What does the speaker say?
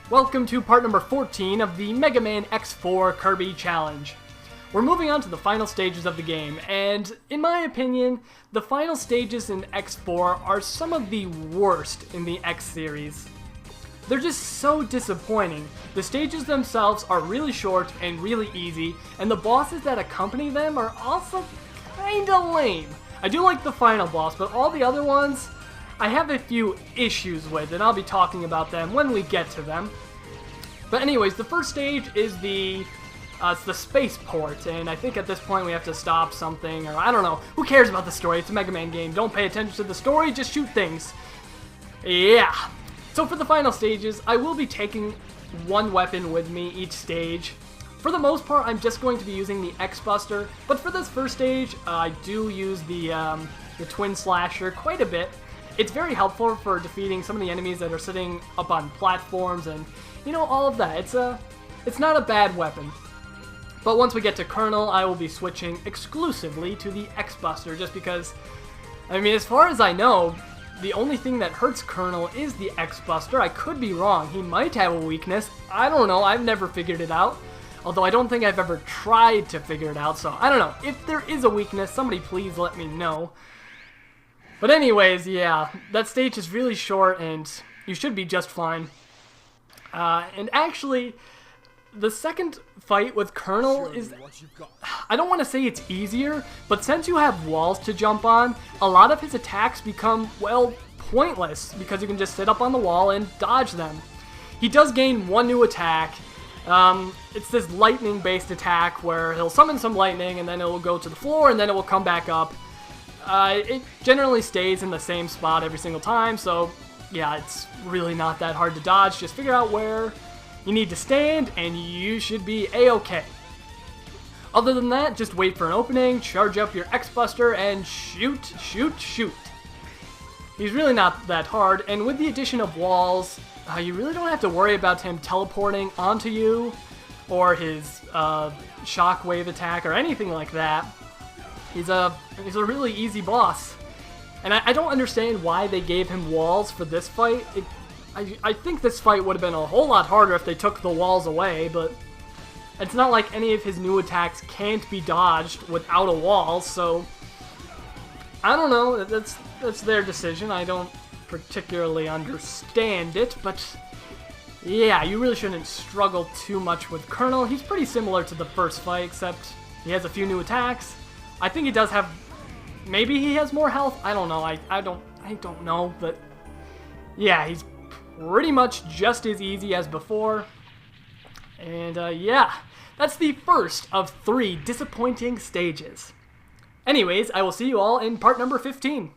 Welcome to part number 14 of the Mega Man X4 Kirby Challenge. We're moving on to the final stages of the game, and in my opinion, the final stages in X4 are some of the worst in the X series. They're just so disappointing. The stages themselves are really short and really easy, and the bosses that accompany them are also kinda lame. I do like the final boss, but all the other ones, I have a few issues with, and I'll be talking about them when we get to them. But anyways, the first stage is it's the spaceport, and I think at this point we have to stop something, or I don't know. Who cares about the story? It's a Mega Man game. Don't pay attention to the story, just shoot things. Yeah. So for the final stages, I will be taking one weapon with me each stage. For the most part, I'm just going to be using the X-Buster, but for this first stage, I do use the Twin Slasher quite a bit. It's very helpful for defeating some of the enemies that are sitting up on platforms and, you know, all of that. It's not a bad weapon. But once we get to Colonel, I will be switching exclusively to the X-Buster just because, I mean, as far as I know, the only thing that hurts Colonel is the X-Buster. I could be wrong. He might have a weakness. I don't know. I've never figured it out. Although I don't think I've ever tried to figure it out, so I don't know. If there is a weakness, somebody please let me know. But anyways, yeah, that stage is really short, and you should be just fine. And actually, the second fight with Colonel is, I don't want to say it's easier, but since you have walls to jump on, a lot of his attacks become, well, pointless, because you can just sit up on the wall and dodge them. He does gain one new attack. It's this lightning-based attack where he'll summon some lightning, and then it will go to the floor, and then it will come back up. It generally stays in the same spot every single time, so yeah, it's really not that hard to dodge. Just figure out where you need to stand, and you should be A-okay. Other than that, just wait for an opening, charge up your X-Buster, and shoot, shoot, shoot. He's really not that hard, and with the addition of walls, you really don't have to worry about him teleporting onto you, or his shockwave attack, or anything like that. He's a really easy boss. And I don't understand why they gave him walls for this fight. I think this fight would have been a whole lot harder if they took the walls away, but it's not like any of his new attacks can't be dodged without a wall, so I don't know, that's their decision. I don't particularly understand it, but yeah, you really shouldn't struggle too much with Colonel. He's pretty similar to the first fight, except he has a few new attacks. I think he does have, maybe he has more health. I don't know. I don't know, but yeah, he's pretty much just as easy as before. And yeah, that's the first of 3 disappointing stages. Anyways, I will see you all in part number 15.